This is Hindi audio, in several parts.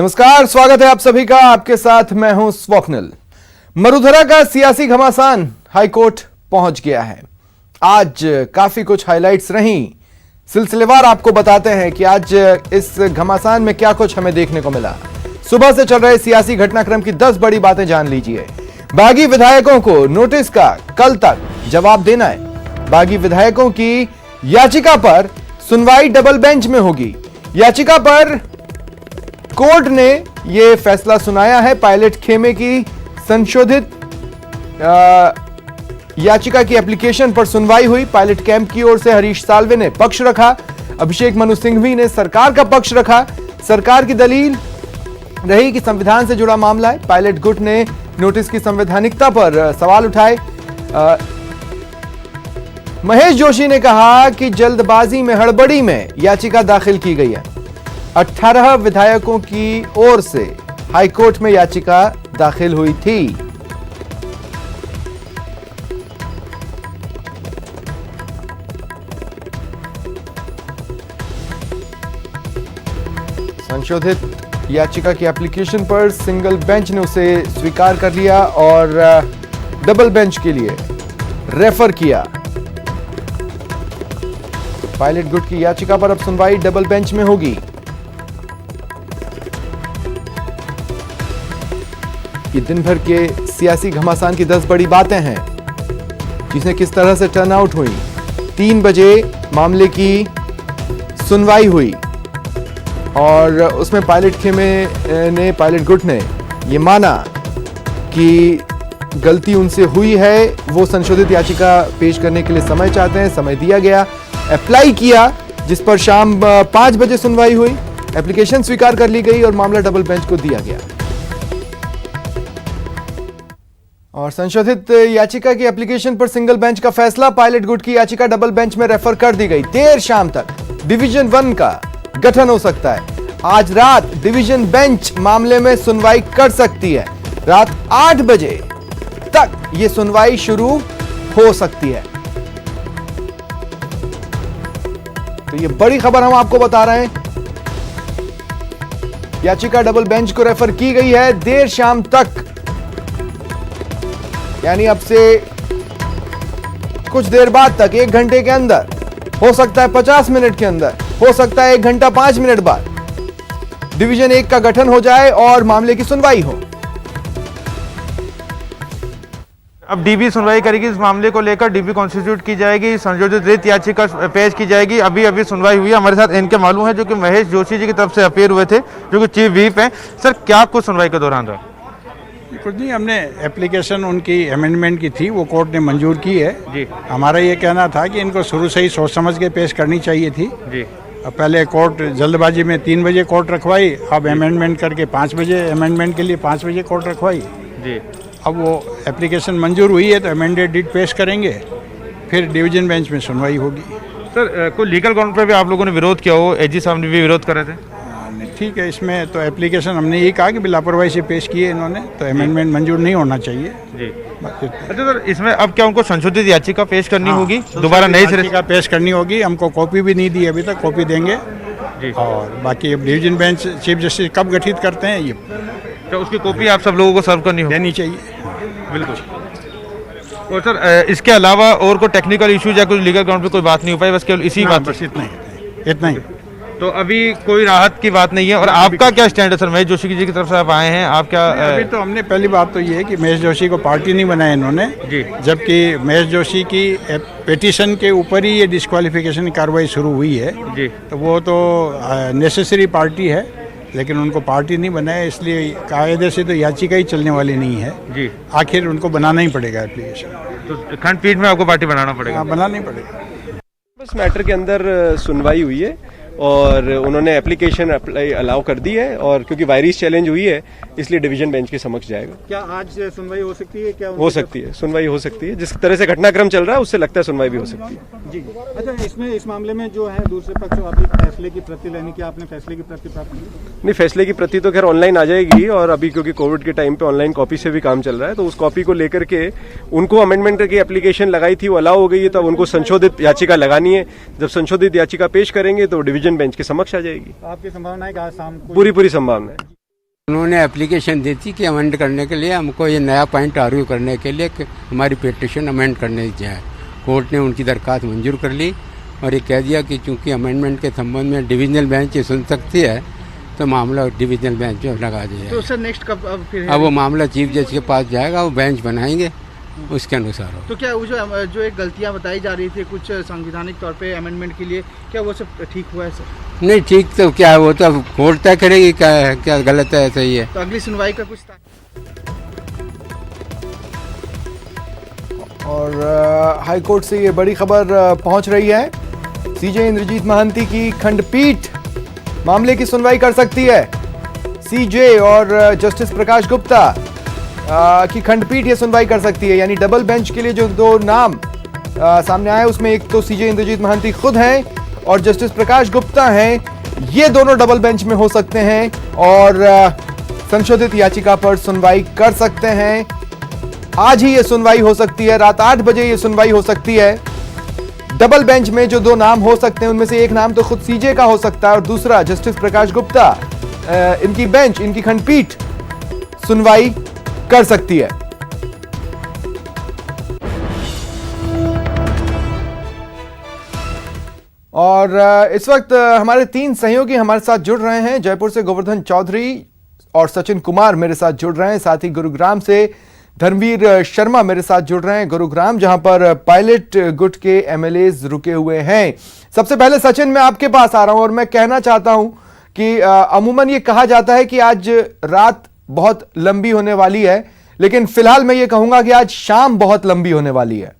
नमस्कार, स्वागत है आप सभी का। आपके साथ मैं हूं स्वप्निल। मरुधरा का सियासी घमासान हाईकोर्ट पहुंच गया है। आज काफी कुछ हाइलाइट्स रही, सिलसिलेवार आपको बताते हैं कि आज इस घमासान में क्या कुछ हमें देखने को मिला। सुबह से चल रहे सियासी घटनाक्रम की 10 बड़ी बातें जान लीजिए। बागी विधायकों को नोटिस का कल तक जवाब देना है। बागी विधायकों की याचिका पर सुनवाई डबल बेंच में होगी। याचिका पर कोर्ट ने यह फैसला सुनाया है। पायलट खेमे की संशोधित याचिका की एप्लीकेशन पर सुनवाई हुई। पायलट कैंप की ओर से हरीश साल्वे ने पक्ष रखा, अभिषेक मनु सिंघवी ने सरकार का पक्ष रखा। सरकार की दलील रही कि संविधान से जुड़ा मामला है। पायलट गुट ने नोटिस की संवैधानिकता पर सवाल उठाए। महेश जोशी ने कहा कि जल्दबाजी में, हड़बड़ी में याचिका दाखिल की गई है। 18 विधायकों की ओर से हाईकोर्ट में याचिका दाखिल हुई थी। संशोधित याचिका की एप्लीकेशन पर सिंगल बेंच ने उसे स्वीकार कर लिया और डबल बेंच के लिए रेफर किया। पायलट गुट की याचिका पर अब सुनवाई डबल बेंच में होगी। ये दिन भर के सियासी घमासान की 10 बड़ी बातें हैं, जिसमें किस तरह से टर्नआउट हुई। 3 बजे मामले की सुनवाई हुई और उसमें पायलट गुट ने ये माना कि गलती उनसे हुई है। वो संशोधित याचिका पेश करने के लिए समय चाहते हैं। समय दिया गया, अप्लाई किया, जिस पर शाम 5 बजे सुनवाई हुई। एप्लीकेशन स्वीकार कर ली गई और मामला डबल बेंच को दिया गया। और संशोधित याचिका की एप्लीकेशन पर सिंगल बेंच का फैसला। पायलट गुट की याचिका डबल बेंच में रेफर कर दी गई। देर शाम तक डिवीजन 1 का गठन हो सकता है। आज रात डिवीजन बेंच मामले में सुनवाई कर सकती है। रात 8 बजे तक यह सुनवाई शुरू हो सकती है। तो ये बड़ी खबर हम आपको बता रहे हैं। याचिका डबल बेंच को रेफर की गई है देर शाम तक, यानी अब से कुछ देर बाद तक, 1 घंटे के अंदर, हो सकता है 50 मिनट के अंदर, हो सकता है 1 घंटा 5 मिनट बाद डिवीजन 1 का गठन हो जाए और मामले की सुनवाई हो। अब डीबी सुनवाई करेगी इस मामले को लेकर। डीबी कॉन्स्टिट्यूट की जाएगी, संशोधित रिट याचिका पेश की जाएगी। अभी सुनवाई हुई है। हमारे साथ इनके मालूम है जो कि महेश जोशी जी की तरफ से अपीयर हुए थे, जो कि चीफ व्हिप हैं। सर, क्या कुछ सुनवाई के दौरान रहा? कुछ नहीं, हमने एप्लीकेशन उनकी अमेंडमेंट की थी, वो कोर्ट ने मंजूर की है जी। हमारा ये कहना था कि इनको शुरू से ही सोच समझ के पेश करनी चाहिए थी जी। अब पहले कोर्ट जल्दबाजी में 3 बजे कोर्ट रखवाई, अब अमेंडमेंट करके 5 बजे, अमेंडमेंट के लिए 5 बजे कोर्ट रखवाई जी। अब वो एप्लीकेशन मंजूर हुई है तो अमेंडेड डिट पेश करेंगे, फिर डिवीजन बेंच में सुनवाई होगी। सर, कोई लीगल ग्राउंड पर भी आप लोगों ने विरोध किया हो? एजी साहब ने भी विरोध कर रहे थे। ठीक है, इसमें तो एप्लीकेशन हमने ये कहा कि लापरवाही से पेश किए इन्होंने, तो अमेंडमेंट मंजूर नहीं होना चाहिए जी। अच्छा सर, इसमें अब क्या उनको संशोधित याचिका पेश करनी होगी? दोबारा नई सिरे याचिका पेश करनी होगी। हमको कॉपी भी नहीं दी अभी तक, कॉपी देंगे जी। और बाकी अब डिवीजन बेंच चीफ जस्टिस कब गठित करते हैं ये तो उसकी कॉपी आप सब लोगों को सर्व करनी होगी? देनी चाहिए। बिल्कुल। और सर, इसके अलावा और कोई टेक्निकल इश्यूज या कुछ लीगल ग्राउंड पे कोई बात नहीं हो पाई? बस केवल इसी बात? बस इतना ही। तो अभी कोई राहत की बात नहीं है। और आपका क्या स्टैंड है सर? महेश जोशी जी की तरफ से आप आए हैं, आप क्या? अभी तो हमने पहली बात तो ये है कि महेश जोशी को पार्टी नहीं बनाया इन्होंने जी। जबकि महेश जोशी की पिटीशन के ऊपर ही ये डिस्क्वालिफिकेशन की कार्रवाई शुरू हुई है जी। तो वो तो नेसेसरी पार्टी है, लेकिन उनको पार्टी नहीं बनाया, इसलिए कायदे से तो याचिका ही चलने वाली नहीं है जी। आखिर उनको बनाना ही पड़ेगा एप्लीकेशन, तो खंडपीठ में आपको पार्टी बनाना पड़ेगा? बनाना ही पड़ेगा। बस मैटर के अंदर सुनवाई हुई है और उन्होंने एप्लीकेशन अलाउ कर दी है, और क्योंकि वायरस चैलेंज हुई है इसलिए डिवीजन बेंच के समक्ष जाएगा। क्या आज सुनवाई हो सकती है? क्या हो सकती है, सुनवाई हो सकती है। जिस तरह से घटनाक्रम चल रहा है उससे लगता है सुनवाई भी हो सकती है जी। अच्छा, इसमें इस मामले में जो है दूसरे पक्ष अभी फैसले की प्रति लेने की, आपने फैसले की प्रति प्राप्त की? नहीं, फैसले की प्रति तो खैर ऑनलाइन आ जाएगी, और अभी क्योंकि कोविड के टाइम पे ऑनलाइन कॉपी से भी काम चल रहा है, तो उस कॉपी को लेकर के उनको अमेंडमेंट की एप्लीकेशन लगाई थी, वो अलाउ हो गई है, तब उनको संशोधित याचिका लगानी है। जब संशोधित याचिका पेश करेंगे तो डिवीजन बेंच के समक्ष आ जाएगी। आपकी संभावना है कि आज शाम को? पूरी संभावना है। उन्होंने एप्लीकेशन दी थी कि अमेंड करने के लिए हमको ये नया पॉइंट आर्ग्यू करने के लिए कि हमारी पिटिशन अमेंड करने दी जाए। कोर्ट ने उनकी दरख्वास्त मंजूर कर ली और ये कह दिया कि चूंकि अमेंडमेंट के संबंध में डिविजनल बेंच ये सुन सकती है तो मामला डिविजनल बेंच में लगा दिया। तो सर नेक्स्ट कब अब वो मामला चीफ जज के पास जाएगा, वो बेंच बनाएंगे उसके अनुसार हो। तो क्या वो जो एक गलतियां बताई जा रही थी कुछ संवैधानिक तौर पे अमेंडमेंट के लिए, क्या वो सब ठीक हुआ है सर? नहीं, ठीक तो क्या है, वो तो अब कोर्ट तय करेगी क्या है, क्या गलत है, सही है। तो अगली सुनवाई का कुछ और हाई कोर्ट से ये बड़ी खबर पहुंच रही है। सीजे इंद्रजीत महांती की खंडपीठ मामले की सुनवाई कर सकती है। सीजे और जस्टिस प्रकाश गुप्ता की खंडपीठ ये सुनवाई कर सकती है। यानी डबल बेंच के लिए जो दो नाम सामने आए उसमें एक तो सीजे इंद्रजीत महांती खुद हैं और जस्टिस प्रकाश गुप्ता हैं। ये दोनों डबल बेंच में हो सकते हैं और संशोधित याचिका पर सुनवाई कर सकते हैं। आज ही ये सुनवाई हो सकती है, रात 8 बजे ये सुनवाई हो सकती है। डबल बेंच में जो दो नाम हो सकते हैं उनमें से एक नाम तो खुद सीजे का हो सकता है और दूसरा जस्टिस प्रकाश गुप्ता। इनकी बेंच, इनकी खंडपीठ सुनवाई कर सकती है। और इस वक्त हमारे 3 सहयोगी हमारे साथ जुड़ रहे हैं। जयपुर से गोवर्धन चौधरी और सचिन कुमार मेरे साथ जुड़ रहे हैं। साथ ही गुरुग्राम से धर्मवीर शर्मा मेरे साथ जुड़ रहे हैं। गुरुग्राम जहां पर पायलट गुट के एमएलएज रुके हुए हैं। सबसे पहले सचिन, मैं आपके पास आ रहा हूं और मैं कहना चाहता हूं कि अमूमन ये कहा जाता है कि आज रात बहुत लंबी होने वाली है, लेकिन फिलहाल मैं ये कहूंगा कि आज शाम बहुत लंबी होने वाली है।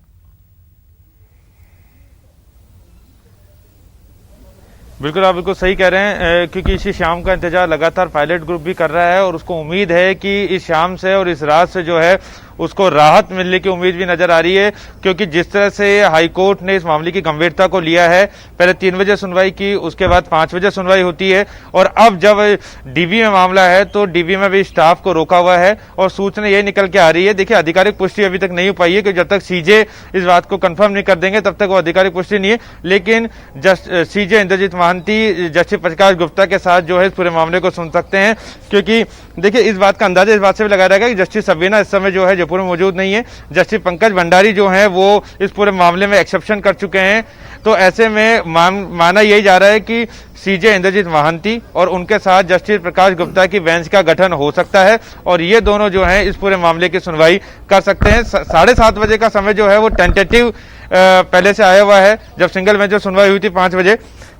बिल्कुल, आप बिल्कुल सही कह रहे हैं, क्योंकि इसी शाम का इंतजार लगातार पायलट ग्रुप भी कर रहा है और उसको उम्मीद है कि इस शाम से और इस रात से जो है उसको राहत मिलने की उम्मीद भी नजर आ रही है। क्योंकि जिस तरह से हाईकोर्ट ने इस मामले की गंभीरता को लिया है, पहले 3 बजे सुनवाई की, उसके बाद 5 बजे सुनवाई होती है और अब जब डीबी में मामला है तो डीबी में भी स्टाफ को रोका हुआ है और सूचना ये निकल के आ रही है। देखिए, आधिकारिक पुष्टि अभी तक नहीं हो पाई है क्योंकि जब तक सीजे इस बात को कंफर्म नहीं कर देंगे तब तक वो आधिकारिक पुष्टि नहीं है। लेकिन सीजे इंद्रजीत महांती जस्टिस प्रकाश गुप्ता के साथ जो है इस पूरे मामले को सुन सकते हैं। क्योंकि देखिए, इस बात का अंदाजा इस बात से भी लगाया जाएगा कि जस्टिस सबीना इस समय जो है जयपुर में मौजूद नहीं है। जस्टिस पंकज भंडारी जो है वो इस पूरे मामले में एक्सेप्शन कर चुके हैं। तो ऐसे में माना यही जा रहा है कि सीजे इंद्रजीत महांती और उनके साथ जस्टिस प्रकाश गुप्ता की बेंच का गठन हो सकता है और ये दोनों जो हैं इस पूरे मामले की सुनवाई कर सकते हैं। 7:30 बजे का समय जो है वो टेंटेटिव पहले से आया हुआ है। जब सिंगल बेंच में सुनवाई हुई थी 5 बजे,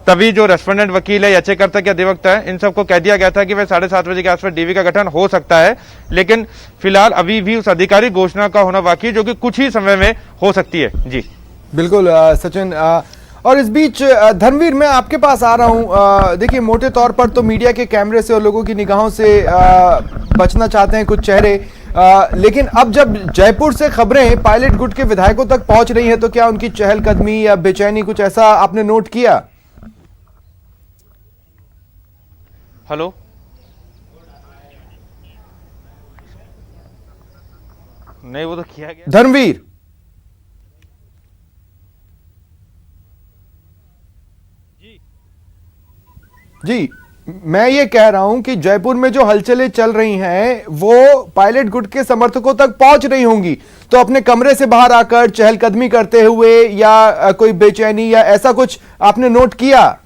तभी जो रेस्पोंडेंट वकील है, याचिकाकर्ता के अधिवक्ता है, इन सबको कह दिया गया था कि वह 7:30 बजे के आसपास डीवी का गठन हो सकता है। लेकिन फिलहाल अभी भी उस आधिकारिक घोषणा का होना बाकी है जो कि कुछ ही समय में हो सकती है। जी बिल्कुल सचिन, और इस बीच धर्मवीर मैं आपके पास आ रहा हूं। देखिए, मोटे तौर पर तो मीडिया के कैमरे से और लोगों की निगाहों से बचना चाहते हैं कुछ चेहरे, लेकिन अब जब जयपुर से खबरें पायलट गुट के विधायकों तक पहुंच रही हैं तो क्या उनकी चहलकदमी या बेचैनी कुछ ऐसा आपने नोट किया? हेलो, नहीं वो तो किया गया। धर्मवीर, जी मैं ये कह रहा हूं कि जयपुर में जो हलचलें चल रही हैं वो पायलट गुट के समर्थकों तक पहुंच रही होंगी, तो अपने कमरे से बाहर आकर चहलकदमी करते हुए या कोई बेचैनी या ऐसा कुछ आपने नोट किया?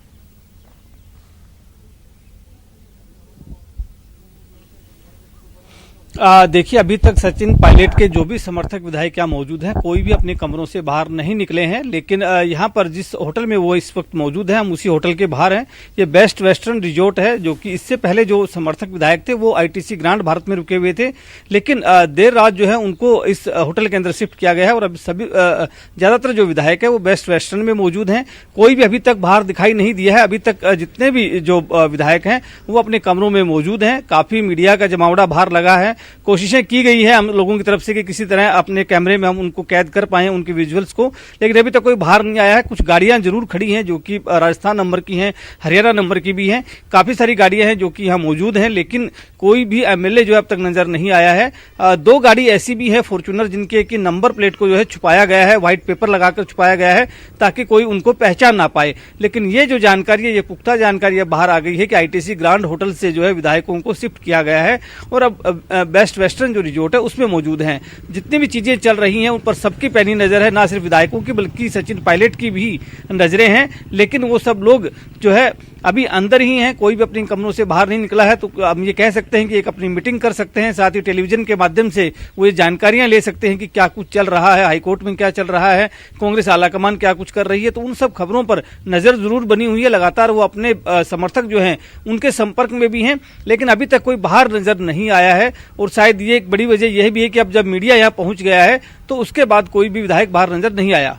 देखिए, अभी तक सचिन पायलट के जो भी समर्थक विधायक यहाँ मौजूद हैं कोई भी अपने कमरों से बाहर नहीं निकले हैं। लेकिन यहाँ पर जिस होटल में वो इस वक्त मौजूद हैं हम उसी होटल के बाहर हैं। ये बेस्ट वेस्टर्न रिजोर्ट है, जो कि इससे पहले जो समर्थक विधायक थे वो आईटीसी ग्रांड भारत में रुके हुए थे, लेकिन देर रात जो है उनको इस होटल के अंदर शिफ्ट किया गया है और अभी सभी ज्यादातर जो विधायक है वो बेस्ट वेस्टर्न में मौजूद हैं। कोई भी अभी तक बाहर दिखाई नहीं दिया है। अभी तक जितने भी जो विधायक हैं वो अपने कमरों में मौजूद हैं। काफी मीडिया का जमावड़ा बाहर लगा है कोशिशें की गई है हम लोगों की तरफ से कि किसी तरह अपने कैमरे में हम उनको कैद कर पाए उनके विजुअल्स को, लेकिन अभी तक कोई बाहर नहीं आया है। कुछ गाड़ियां जरूर खड़ी हैं जो कि राजस्थान नंबर की हैं, हरियाणा नंबर की भी हैं, काफी सारी गाड़ियां हैं जो कि यहाँ मौजूद हैं, लेकिन कोई भी एमएलए जो अब तक नजर नहीं आया है। 2 गाड़ी ऐसी भी है फॉर्च्यूनर जिनके की नंबर प्लेट को जो है छुपाया गया है, व्हाइट पेपर लगाकर छुपाया गया है ताकि कोई उनको पहचान ना पाए। लेकिन ये जो जानकारी है, ये पुख्ता जानकारी अब बाहर आ गई है कि आईटीसी ग्रांड होटल से जो है विधायकों को शिफ्ट किया गया है और अब बेस्ट वेस्टर्न जो रिजोर्ट है उसमें मौजूद हैं। जितनी भी चीजें चल रही हैं उन पर सबकी पैनी नजर है, ना सिर्फ विधायकों की बल्कि सचिन पायलट की भी नजरें हैं। लेकिन वो सब लोग जो है अभी अंदर ही हैं, कोई भी अपने कमरों से बाहर नहीं निकला है। तो हम ये कह सकते हैं कि एक अपनी मीटिंग कर सकते हैं, साथ ही टेलीविजन के माध्यम से वो ये जानकारियां ले सकते हैं कि क्या कुछ चल रहा है, हाईकोर्ट में क्या चल रहा है, कांग्रेस आलाकमान क्या कुछ कर रही है। तो उन सब खबरों पर नजर जरूर बनी हुई है, लगातार वो अपने समर्थक जो हैं उनके संपर्क में भी हैं, लेकिन अभी तक कोई बाहर नजर नहीं आया है। और शायद ये एक बड़ी वजह यह भी है कि अब जब मीडिया यहाँ पहुंच गया है तो उसके बाद कोई भी विधायक बाहर नजर नहीं आया।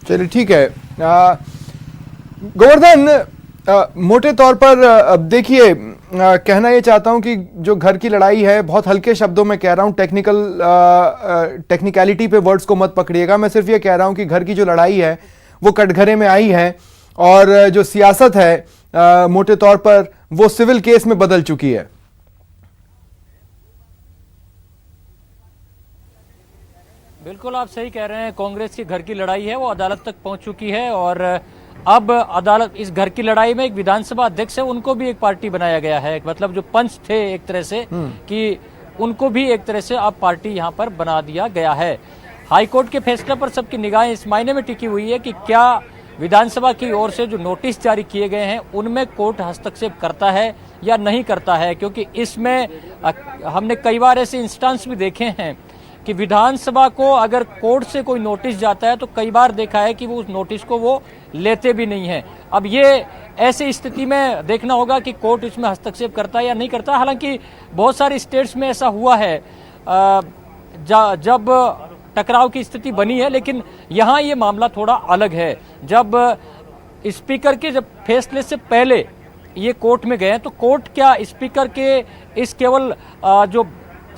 चलिए ठीक है गोवर्धन, मोटे तौर पर अब देखिए, कहना ये चाहता हूं कि जो घर की लड़ाई है, बहुत हल्के शब्दों में कह रहा हूं, टेक्निकलिटी पे वर्ड्स को मत पकड़िएगा, मैं सिर्फ ये कह रहा हूं कि घर की जो लड़ाई है वो कटघरे में आई है और जो सियासत है मोटे तौर पर वो सिविल केस में बदल चुकी है। बिल्कुल आप सही कह रहे हैं, कांग्रेस की घर की लड़ाई है वो अदालत तक पहुंच चुकी है और अब अदालत इस घर की लड़ाई में एक विधानसभा अध्यक्ष है उनको भी एक पार्टी बनाया गया है, मतलब जो पंच थे एक तरह से कि उनको भी एक तरह से अब पार्टी यहां पर बना दिया गया है। हाईकोर्ट के फैसले पर सबकी निगाहें इस मायने में टिकी हुई है कि क्या विधानसभा की ओर से जो नोटिस जारी किए गए हैं उनमें कोर्ट हस्तक्षेप करता है या नहीं करता है, क्योंकि इसमें हमने कई बार ऐसे इंस्टेंस भी देखे हैं कि विधानसभा को अगर कोर्ट से कोई नोटिस जाता है तो कई बार देखा है कि वो उस नोटिस को वो लेते भी नहीं है। अब ये ऐसी स्थिति में देखना होगा कि कोर्ट इसमें हस्तक्षेप करता है या नहीं करता। हालांकि बहुत सारे स्टेट्स में ऐसा हुआ है जब टकराव की स्थिति बनी है, लेकिन यहाँ ये मामला थोड़ा अलग है। जब स्पीकर के जब फैसले से पहले ये कोर्ट में गए तो कोर्ट क्या स्पीकर के इस केवल जो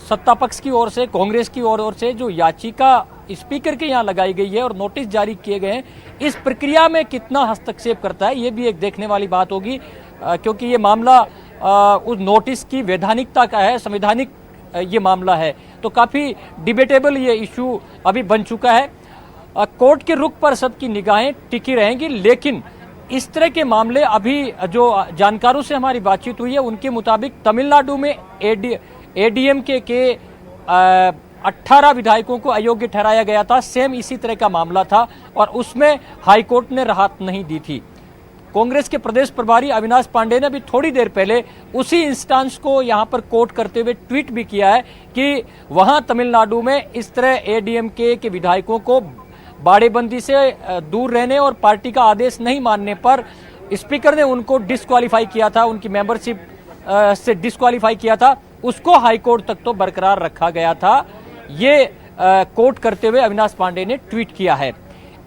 सत्ता पक्ष की ओर से, कांग्रेस की ओर से जो याचिका स्पीकर के यहाँ लगाई गई है और नोटिस जारी किए गए हैं, इस प्रक्रिया में कितना हस्तक्षेप करता है ये भी एक देखने वाली बात होगी, क्योंकि ये मामला उस नोटिस की वैधानिकता का है, संवैधानिक ये मामला है, तो काफी डिबेटेबल ये इशू अभी बन चुका है। कोर्ट के रुख पर सबकी निगाहें टिकी रहेंगी, लेकिन इस तरह के मामले अभी जो जानकारों से हमारी बातचीत हुई है उनके मुताबिक तमिलनाडु में एडीएमके के 18 विधायकों को अयोग्य ठहराया गया था, सेम इसी तरह का मामला था और उसमें हाईकोर्ट ने राहत नहीं दी थी। कांग्रेस के प्रदेश प्रभारी अविनाश पांडे ने भी थोड़ी देर पहले उसी इंस्टेंस को यहां पर कोट करते हुए ट्वीट भी किया है कि वहां तमिलनाडु में इस तरह एडीएमके के विधायकों को बाड़ेबंदी से दूर रहने और पार्टी का आदेश नहीं मानने पर स्पीकर ने उनको डिस्क्वालीफाई किया था, उनकी मेंबरशिप से डिस्क्वालीफाई किया था, उसको हाईकोर्ट तक तो बरकरार रखा गया था। ये कोट करते हुए अविनाश पांडे ने ट्वीट किया है।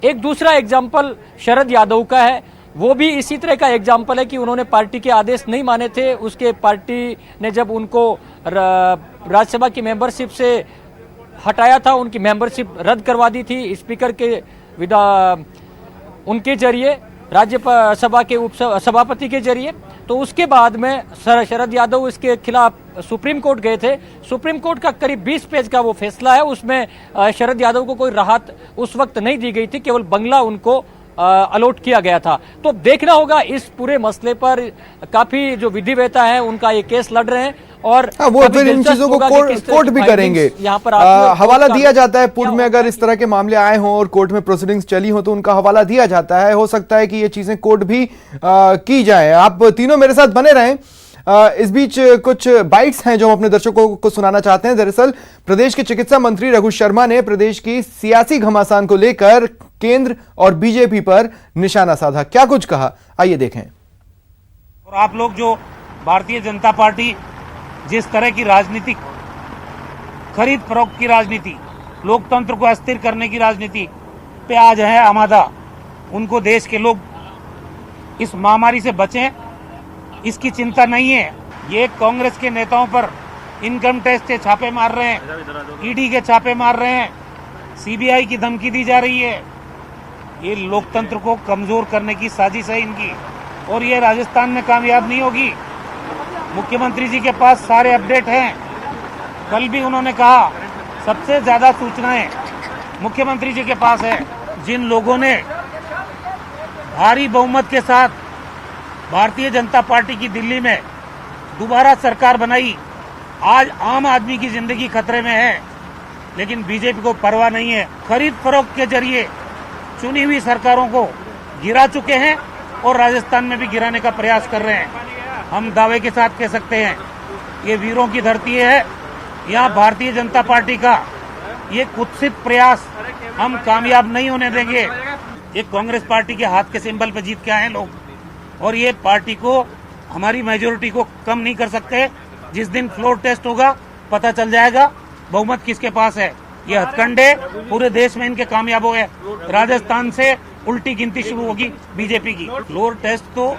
एक दूसरा एग्जाम्पल शरद यादव का है, वो भी इसी तरह का एग्जाम्पल है कि उन्होंने पार्टी के आदेश नहीं माने थे, उसके पार्टी ने जब उनको राज्यसभा की मेंबरशिप से हटाया था, उनकी मेंबरशिप रद्द करवा दी थी स्पीकर के उनके जरिए, राज्यसभा के उपसभापति के जरिए। तो उसके बाद में शरद यादव इसके खिलाफ सुप्रीम कोर्ट गए थे। सुप्रीम कोर्ट का करीब 20 पेज का वो फैसला है, उसमें शरद यादव को कोई राहत उस वक्त नहीं दी गई थी, केवल बंगला उनको अलॉट किया गया था। तो देखना होगा इस पूरे मसले पर, काफी जो विधिवेता है उनका ये केस लड़ रहे हैं और वो फिर इन चीजों को कोर्ट भी करेंगे। यहाँ पर हवाला दिया जाता है पूर्व में, अगर इस तरह के मामले आए हों और कोर्ट में प्रोसीडिंग्स चली हो तो उनका हवाला दिया जाता है। हो सकता है कि ये चीजें कोर्ट भी की जाए। आप तीनों मेरे साथ बने रहें। इस बीच कुछ बाइट्स हैं जो हम अपने दर्शकों को सुनाना चाहते हैं। दरअसल प्रदेश के चिकित्सा मंत्री रघु शर्मा ने प्रदेश की सियासी घमासान को लेकर केंद्र और बीजेपी पर निशाना साधा। क्या कुछ कहा, आइए देखें। और आप लोग जो भारतीय जनता पार्टी जिस तरह की राजनीति, खरीद फरोख्त की राजनीति, लोकतंत्र को अस्थिर करने की राजनीति पे आज है आमादा, उनको देश के लोग इस महामारी से बचें, इसकी चिंता नहीं है। ये कांग्रेस के नेताओं पर इनकम टैक्स के छापे मार रहे हैं, ईडी के छापे मार रहे हैं, सीबीआई की धमकी दी जा रही है। ये लोकतंत्र को कमजोर करने की साजिश है इनकी, और ये राजस्थान में कामयाब नहीं होगी। मुख्यमंत्री जी के पास सारे अपडेट हैं। कल भी उन्होंने कहा सबसे ज्यादा सूचनाएं मुख्यमंत्री जी के पास है। जिन लोगों ने भारी बहुमत के साथ भारतीय जनता पार्टी की दिल्ली में दोबारा सरकार बनाई, आज आम आदमी की जिंदगी खतरे में है, लेकिन बीजेपी को परवाह नहीं है। खरीद फरोख्त के जरिए चुनी हुई सरकारों को गिरा चुके हैं और राजस्थान में भी गिराने का प्रयास कर रहे हैं। हम दावे के साथ कह सकते हैं ये वीरों की धरती है। यहाँ भारतीय जनता पार्टी का ये कुत्सित प्रयास हम कामयाब नहीं होने देंगे। ये कांग्रेस पार्टी के हाथ के सिंबल पे जीत के आए हैं लोग, और ये पार्टी को, हमारी मेजोरिटी को कम नहीं कर सकते। जिस दिन फ्लोर टेस्ट होगा पता चल जाएगा बहुमत किसके पास है। ये हथकंडे पूरे देश में इनके कामयाब हो गए। राजस्थान से उल्टी गिनती शुरू होगी बीजेपी की। फ्लोर टेस्ट तो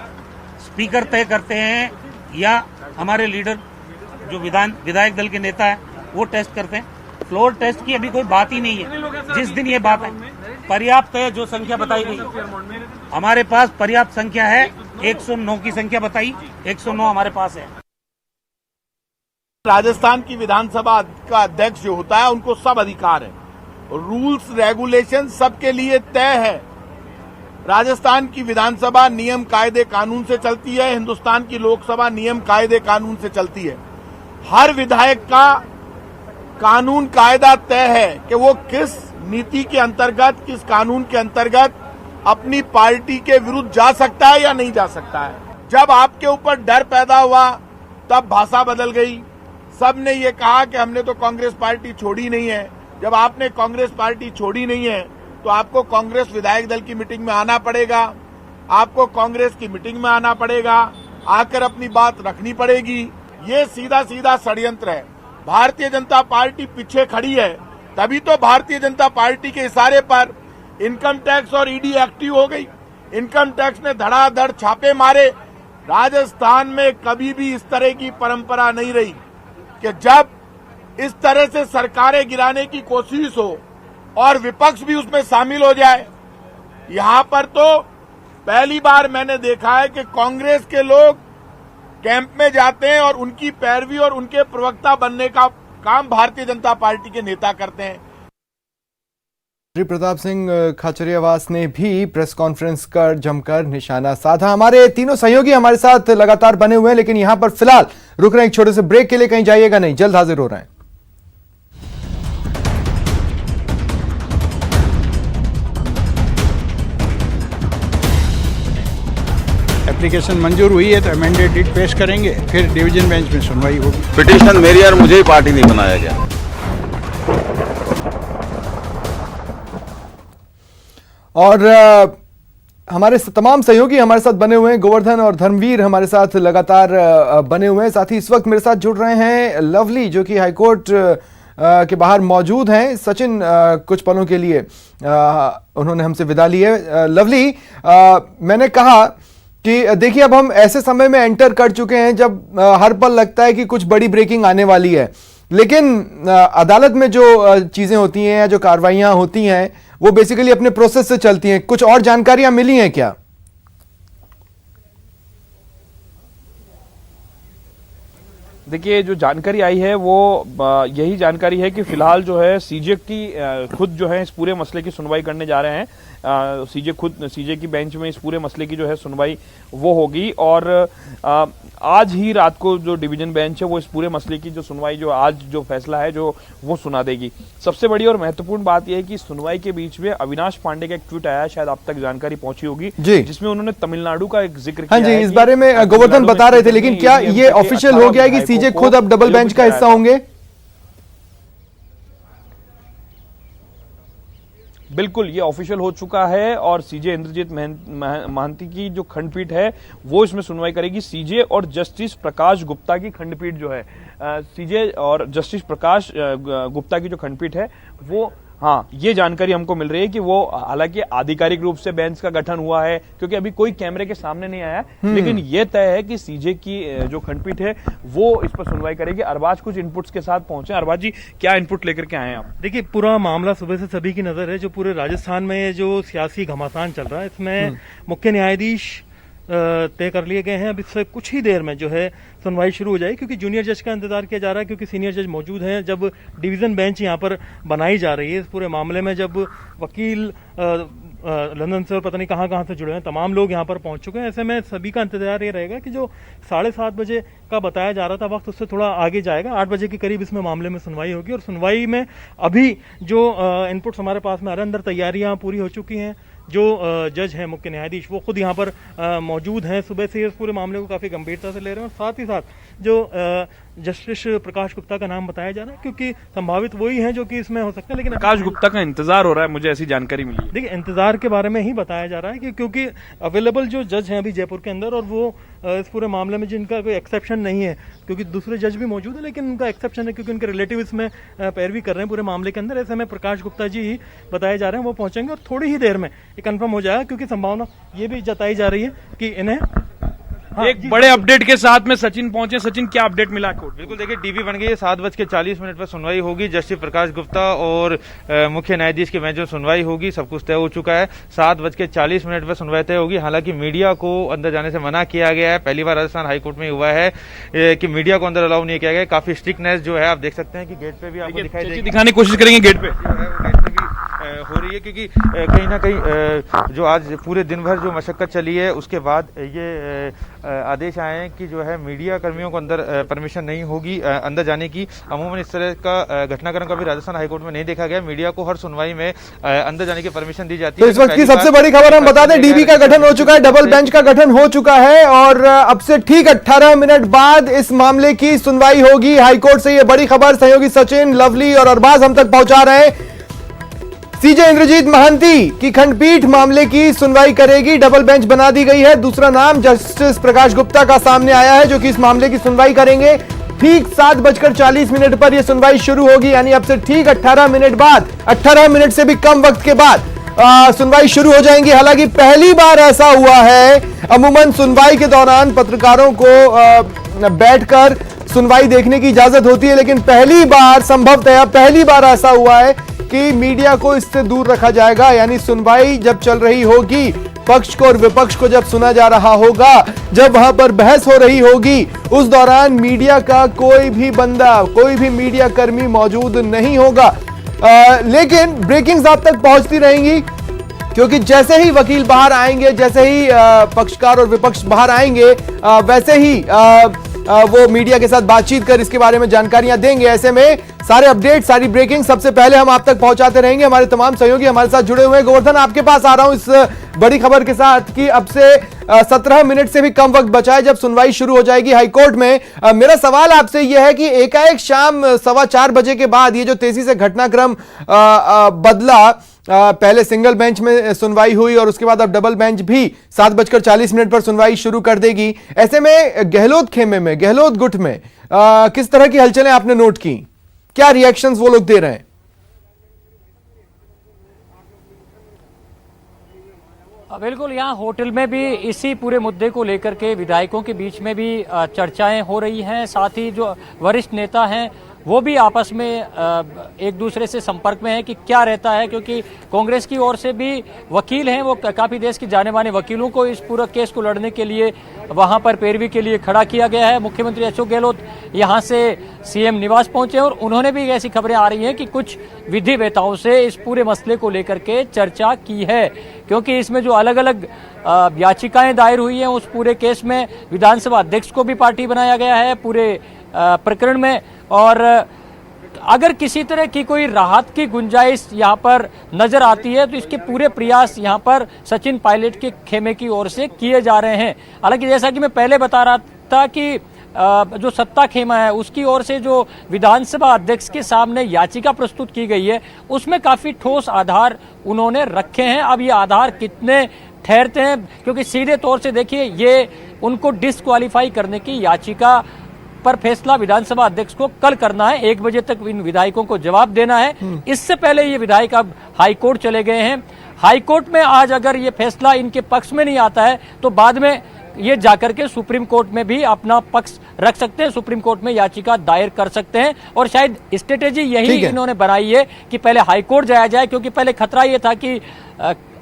स्पीकर तय करते हैं या हमारे लीडर जो विधायक दल के नेता है वो टेस्ट करते हैं। फ्लोर टेस्ट की अभी कोई बात ही नहीं है। जिस दिन ये बात है, पर्याप्त है जो संख्या बताई गई, हमारे पास पर्याप्त संख्या है। 109 की संख्या बताई, 109 हमारे पास है। राजस्थान की विधानसभा का अध्यक्ष जो होता है उनको सब अधिकार है, रूल्स रेगुलेशन सबके लिए तय है। राजस्थान की विधानसभा नियम कायदे कानून से चलती है, हिंदुस्तान की लोकसभा नियम कायदे कानून से चलती है। हर विधायक का कानून कायदा तय है कि वो किस नीति के अंतर्गत, किस कानून के अंतर्गत अपनी पार्टी के विरुद्ध जा सकता है या नहीं जा सकता है। जब आपके ऊपर डर पैदा हुआ तब भाषा बदल गई। सबने ये कहा कि हमने तो कांग्रेस पार्टी छोड़ी नहीं है। जब आपने कांग्रेस पार्टी छोड़ी नहीं है तो आपको कांग्रेस विधायक दल की मीटिंग में आना पड़ेगा, आपको कांग्रेस की मीटिंग में आना पड़ेगा, आकर अपनी बात रखनी पड़ेगी। ये सीधा सीधा षड्यंत्र है। भारतीय जनता पार्टी पीछे खड़ी है, तभी तो भारतीय जनता पार्टी के इशारे पर इनकम टैक्स और ईडी एक्टिव हो गई। इनकम टैक्स ने धड़ाधड़ छापे मारे। राजस्थान में कभी भी इस तरह की परंपरा नहीं रही कि जब इस तरह से सरकारें गिराने की कोशिश हो और विपक्ष भी उसमें शामिल हो जाए। यहां पर तो पहली बार मैंने देखा है कि कांग्रेस के लोग कैंप में जाते हैं और उनकी पैरवी और उनके प्रवक्ता बनने का काम भारतीय जनता पार्टी के नेता करते हैं। श्री प्रताप सिंह खाचरियावास ने भी प्रेस कॉन्फ्रेंस कर जमकर निशाना साधा। हमारे तीनों सहयोगी हमारे साथ लगातार बने हुए हैं, लेकिन यहां पर फिलहाल रुक रहे हैं एक छोटे से ब्रेक के लिए। कहीं जाइएगा नहीं, जल्द हाजिर हो रहे हैं। एप्लीकेशन मंजूर हुई है तो अमेंडेड रिट पेश करेंगे, फिर डिवीजन बेंच में सुनवाई होगी। पिटीशन मेरी और मुझे ही पार्टी नहीं बनाया गया। और हमारे तमाम सहयोगी हमारे साथ बने हुए हैं। गोवर्धन और धर्मवीर हमारे साथ लगातार बने हुए हैं। साथ ही इस वक्त मेरे साथ जुड़ रहे हैं लवली, जो कि हाईकोर्ट के बाहर मौजूद हैं। सचिन कुछ पलों के लिए उन्होंने हमसे विदा ली है। लवली, मैंने कहा कि देखिए अब हम ऐसे समय में एंटर कर चुके हैं जब हर पल लगता है कि कुछ बड़ी ब्रेकिंग आने वाली है, लेकिन अदालत में जो चीजें होती हैं या जो कार्रवाइयां होती हैं वो बेसिकली अपने प्रोसेस से चलती हैं। कुछ और जानकारियां मिली हैं क्या? देखिए, जो जानकारी आई है वो यही जानकारी है कि फिलहाल जो है सीजे की खुद जो है इस पूरे मसले की सुनवाई करने जा रहे हैं। सीजे की बेंच में इस पूरे मसले की जो है सुनवाई वो होगी, और आज ही रात को जो डिवीजन बेंच है वो इस पूरे मसले की जो सुनवाई, जो आज जो फैसला है जो वो सुना देगी। सबसे बड़ी और महत्वपूर्ण बात यह है कि सुनवाई के बीच में अविनाश पांडे का एक ट्वीट आया, शायद आप तक जानकारी पहुंची होगी, जिसमें उन्होंने तमिलनाडु का एक जिक्र किया। हाँ जी, इस बारे में गोवर्धन बता रहे थे, लेकिन क्या ये ऑफिशियल हो गया है कि सीजे खुद अब डबल बेंच का हिस्सा होंगे? बिल्कुल, ये ऑफिशियल हो चुका है, और सीजे इंद्रजीत महांती की जो खंडपीठ है वो इसमें सुनवाई करेगी। सीजे और जस्टिस प्रकाश गुप्ता की खंडपीठ जो है, सीजे और जस्टिस प्रकाश गुप्ता की जो खंडपीठ है वो हाँ, ये जानकारी हमको मिल रही है कि वो हालांकि आधिकारिक रूप से बेंच का गठन हुआ है क्योंकि अभी कोई कैमरे के सामने नहीं आया, लेकिन ये तय है कि सीजे की जो खंडपीठ है वो इस पर सुनवाई करेगी। अरबाज कुछ इनपुट्स के साथ पहुंचे। अरबाज जी, क्या इनपुट लेकर के आए हैं आप? देखिए, पूरा मामला सुबह से सभी की नजर है। जो पूरे राजस्थान में जो सियासी घमासान चल रहा है, इसमें मुख्य न्यायाधीश तय कर लिए गए हैं। अब इससे कुछ ही देर में जो है सुनवाई शुरू हो जाएगी, क्योंकि जूनियर जज का इंतजार किया जा रहा है, क्योंकि सीनियर जज मौजूद हैं। जब डिवीजन बेंच यहाँ पर बनाई जा रही है इस पूरे मामले में, जब वकील लंदन से और पता नहीं कहाँ से जुड़े हैं, तमाम लोग यहाँ पर पहुंच चुके हैं। ऐसे में सभी का इंतजार ये रहेगा कि जो 7:30 बजे का बताया जा रहा था वक्त, उससे थोड़ा आगे जाएगा। 8 बजे के करीब इसमें मामले में सुनवाई होगी। और सुनवाई में अभी जो इनपुट्स हमारे पास में आ रहे हैं, अंदर तैयारियां पूरी हो चुकी हैं। जो जज हैं मुख्य न्यायाधीश, वो खुद यहाँ पर मौजूद हैं। सुबह से इस पूरे मामले को काफी गंभीरता से ले रहे हैं। और साथ ही साथ जो जस्टिस प्रकाश गुप्ता का नाम बताया जा रहा है, क्योंकि संभावित वही हैं जो कि इसमें हो सकते हैं। लेकिन प्रकाश गुप्ता का इंतजार हो रहा है, मुझे ऐसी जानकारी मिली है। देखिए, इंतजार के बारे में ही बताया जा रहा है कि क्योंकि अवेलेबल जो जज हैं अभी जयपुर के अंदर, और वो इस पूरे मामले में जिनका कोई एक्सेप्शन नहीं है, क्योंकि दूसरे जज भी मौजूद है लेकिन उनका एक्सेप्शन है क्योंकि उनके रिलेटिव इसमें पैरवी कर रहे हैं पूरे मामले के अंदर। ऐसे में प्रकाश गुप्ता जी ही बताए जा रहे हैं, वो पहुंचेंगे और थोड़ी ही देर में ये कंफर्म हो जाएगा, क्योंकि संभावना ये भी जताई जा रही है कि इन्हें एक बड़े अपडेट के साथ में सचिन पहुंचे। सचिन, क्या अपडेट मिला कोर्ट? बिल्कुल, देखिए डीबी बन गई है। 7:40 पर सुनवाई होगी। जस्टिस प्रकाश गुप्ता और मुख्य न्यायाधीश के बेंच में सुनवाई होगी। सब कुछ तय हो चुका है। 7:40 पर सुनवाई तय होगी। हालांकि मीडिया को अंदर जाने से मना किया गया है। पहली बार राजस्थान हाईकोर्ट में हुआ है कि मीडिया को अंदर अलाउ नहीं किया गया। काफी स्ट्रिक्टनेस जो है आप देख सकते हैं कि गेट पे भी आपको दिखाई देगी। दिखाने की कोशिश करेंगे गेट पे हो रही है, क्योंकि कहीं ना कहीं जो आज पूरे दिन भर जो मशक्कत चली है, उसके बाद ये आदेश आए हैं कि जो है मीडिया कर्मियों को अंदर परमिशन नहीं होगी अंदर जाने की। अमूमन इस तरह का घटनाक्रम कभी राजस्थान हाईकोर्ट में नहीं देखा गया। मीडिया को हर सुनवाई में अंदर जाने की परमिशन दी जाती है। तो इस वक्त की सबसे बड़ी खबर हम बता दें, डीबी का गठन हो चुका है, डबल बेंच का गठन हो चुका है और अब से ठीक 18 मिनट बाद इस मामले की सुनवाई होगी। हाईकोर्ट से ये बड़ी खबर सहयोगी सचिन, लवली और अरबाज हम तक पहुंचा रहे हैं। सीजे इंद्रजीत महांती की खंडपीठ मामले की सुनवाई करेगी। डबल बेंच बना दी गई है। दूसरा नाम जस्टिस प्रकाश गुप्ता का सामने आया है, जो कि इस मामले की सुनवाई करेंगे। ठीक 7:40 पर यह सुनवाई शुरू होगी, यानी अब से ठीक 18 मिनट बाद, 18 मिनट से भी कम वक्त के बाद सुनवाई शुरू हो जाएंगी। हालांकि पहली बार ऐसा हुआ है, अमूमन सुनवाई के दौरान पत्रकारों को बैठकर सुनवाई देखने की इजाजत होती है, लेकिन पहली बार, संभवतः पहली बार ऐसा हुआ है कि मीडिया को इससे दूर रखा जाएगा। यानी सुनवाई जब चल रही होगी, पक्ष को और विपक्ष को जब सुना जा रहा होगा, जब वहां पर बहस हो रही होगी, उस दौरान मीडिया का कोई भी बंदा, कोई भी मीडिया कर्मी मौजूद नहीं होगा। लेकिन ब्रेकिंग्स आप तक पहुंचती रहेंगी, क्योंकि जैसे ही वकील बाहर आएंगे, जैसे ही पक्षकार और विपक्ष बाहर आएंगे, वैसे ही वो मीडिया के साथ बातचीत कर इसके बारे में जानकारियां देंगे। ऐसे में सारे अपडेट, सारी ब्रेकिंग सबसे पहले हम आप तक पहुंचाते रहेंगे। हमारे तमाम सहयोगी हमारे साथ जुड़े हुए हैं। गोवर्धन, आपके पास आ रहा हूं इस बड़ी खबर के साथ कि अब से 17 मिनट से भी कम वक्त बचा है जब सुनवाई शुरू हो जाएगी हाईकोर्ट में। मेरा सवाल आपसे यह है कि एकाएक शाम 4:15 बजे के बाद ये जो तेजी से घटनाक्रम बदला, पहले सिंगल बेंच में सुनवाई हुई और उसके बाद अब डबल बेंच भी 7:40 पर सुनवाई शुरू कर देगी। ऐसे में गहलोत खेमे में, गहलोत गुट में किस तरह की हलचलें आपने नोट की? क्या रिएक्शंस वो लोग दे रहे हैं? बिल्कुल, यहाँ होटल में भी इसी पूरे मुद्दे को लेकर के विधायकों के बीच में भी चर्चाएं हो रही हैं। साथ ही जो वरिष्ठ नेता हैं वो भी आपस में एक दूसरे से संपर्क में है कि क्या रहता है, क्योंकि कांग्रेस की ओर से भी वकील हैं, वो काफ़ी देश के जाने माने वकीलों को इस पूरा केस को लड़ने के लिए वहां पर पैरवी के लिए खड़ा किया गया है। मुख्यमंत्री अशोक गहलोत यहां से सीएम निवास पहुंचे और उन्होंने भी ऐसी खबरें आ रही हैं कि कुछ विधिवेताओं से इस पूरे मसले को लेकर के चर्चा की है, क्योंकि इसमें जो अलग अलग याचिकाएं दायर हुई हैं उस पूरे केस में विधानसभा अध्यक्ष को भी पार्टी बनाया गया है पूरे प्रकरण में। और अगर किसी तरह की कोई राहत की गुंजाइश यहाँ पर नजर आती है तो इसके पूरे प्रयास यहाँ पर सचिन पायलट के खेमे की ओर से किए जा रहे हैं। हालांकि जैसा कि मैं पहले बता रहा था कि जो सत्ता खेमा है उसकी ओर से जो विधानसभा अध्यक्ष के सामने याचिका प्रस्तुत की गई है उसमें काफी ठोस आधार उन्होंने रखे हैं। अब ये आधार कितने ठहरते हैं, क्योंकि सीधे तौर से देखिए ये उनको डिस्क्वालीफाई करने की याचिका पर फैसला विधानसभा अध्यक्ष को कल करना है। 1 बजे तक इन विधायकों को जवाब देना है। इससे पहले ये विधायक अब हाईकोर्ट चले गए हैं। हाईकोर्ट में आज अगर ये फैसला इनके पक्ष में नहीं आता है तो बाद में ये जाकर के सुप्रीम कोर्ट में भी अपना पक्ष रख सकते हैं, सुप्रीम कोर्ट में याचिका दायर कर सकते हैं। और शायद स्ट्रेटेजी यही इन्होंने बनाई है कि पहले हाईकोर्ट जाया जाए, क्योंकि पहले खतरा ये था कि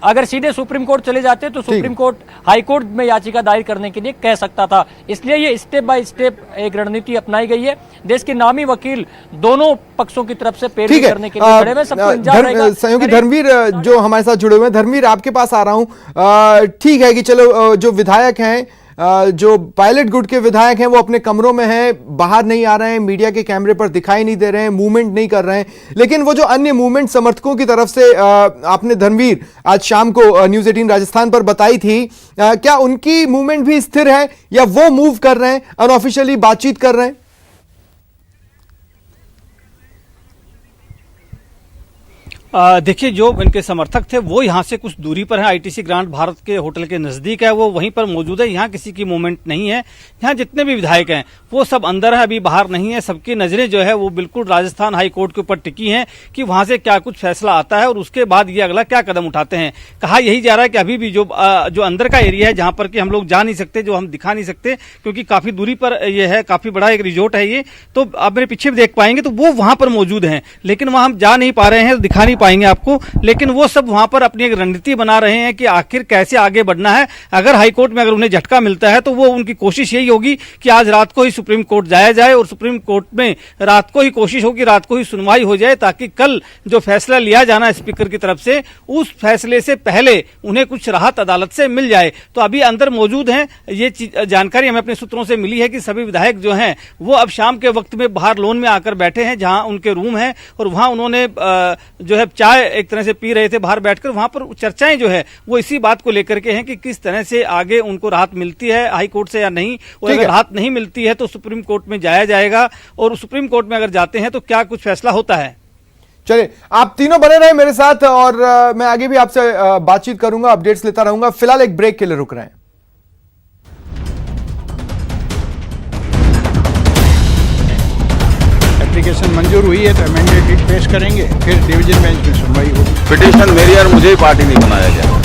अगर सीधे सुप्रीम कोर्ट चले जाते तो सुप्रीम कोर्ट हाईकोर्ट में याचिका दायर करने के लिए कह सकता था। इसलिए ये स्टेप बाय स्टेप एक रणनीति अपनाई गई है। देश के नामी वकील दोनों पक्षों की तरफ से पैरवी करने के लिए खड़े हुए, सबको इंतजार रहेगा। सहयोगी धर्मवीर जो हमारे साथ जुड़े हुए हैं, धर्मवीर आपके पास आ रहा हूं। ठीक है कि चलो जो विधायक हैं, जो पायलट गुट के विधायक हैं, वो अपने कमरों में हैं, बाहर नहीं आ रहे हैं, मीडिया के कैमरे पर दिखाई नहीं दे रहे हैं, मूवमेंट नहीं कर रहे हैं। लेकिन वो जो अन्य मूवमेंट समर्थकों की तरफ से आपने धर्मवीर आज शाम को न्यूज़ 18 राजस्थान पर बताई थी, क्या उनकी मूवमेंट भी स्थिर है या वो मूव कर रहे हैं, अनऑफिशियली बातचीत कर रहे हैं? देखिए, जो इनके समर्थक थे वो यहाँ से कुछ दूरी पर है। आईटीसी ग्रांट भारत के होटल के नजदीक है, वो वहीं पर मौजूद है। यहाँ किसी की मूवमेंट नहीं है। यहाँ जितने भी विधायक हैं वो सब अंदर है, अभी बाहर नहीं है। सबकी नजरें जो है वो बिल्कुल राजस्थान हाई कोर्ट के ऊपर टिकी हैं कि वहां से क्या कुछ फैसला आता है और उसके बाद ये अगला क्या कदम उठाते हैं। कहा यही जा रहा है कि अभी भी जो अंदर का एरिया है, जहां पर कि हम लोग जा नहीं सकते, जो हम दिखा नहीं सकते, क्योंकि काफी दूरी पर यह है, काफी बड़ा एक रिजोर्ट है ये, तो आप मेरे पीछे भी देख पाएंगे, तो वो वहां पर मौजूद है। लेकिन वहां हम जा नहीं पा रहे हैं, दिखा नहीं पाएंगे आपको, लेकिन वो सब वहां पर अपनी एक रणनीति बना रहे हैं कि आखिर कैसे आगे बढ़ना है। अगर हाईकोर्ट में अगर उन्हें झटका मिलता है तो वो उनकी कोशिश यही होगी कि आज रात को ही सुप्रीम कोर्ट जाया जाए और सुप्रीम कोर्ट में रात को ही कोशिश होगी, रात को ही सुनवाई हो जाए, ताकि कल जो फैसला लिया जाना है स्पीकर की तरफ से, उस फैसले से पहले उन्हें कुछ राहत अदालत से मिल जाए। तो अभी अंदर मौजूद हैं। ये जानकारी हमें अपने सूत्रों से मिली है कि सभी विधायक जो हैं वो अब शाम के वक्त में बाहर लॉन में आकर बैठे हैं, जहां उनके रूम है, और वहां उन्होंने जो है चाय एक तरह से पी रहे थे बाहर बैठकर। वहां पर चर्चाएं जो है वो इसी बात को लेकर के हैं कि किस तरह से आगे उनको राहत मिलती है हाई कोर्ट से या नहीं, और अगर राहत नहीं मिलती है तो सुप्रीम कोर्ट में जाया जाएगा, और सुप्रीम कोर्ट में अगर जाते हैं तो क्या कुछ फैसला होता है। चलिए, आप तीनों बने रहे मेरे साथ और मैं आगे भी आपसे बातचीत करूंगा, अपडेट्स लेता रहूंगा। फिलहाल एक ब्रेक के लिए रुक रहे हैं। एप्लीकेशन मंजूर हुई है तो अमेंडेड रिट पेश करेंगे, फिर डिवीजन बेंच में सुनवाई होगी। पिटीशन मेरी और मुझे ही पार्टी नहीं बनाया गया।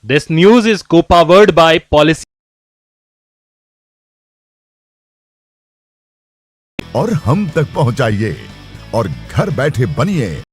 This news is co-powered by Policy। और हम तक पहुंचाइए और घर बैठे बनिए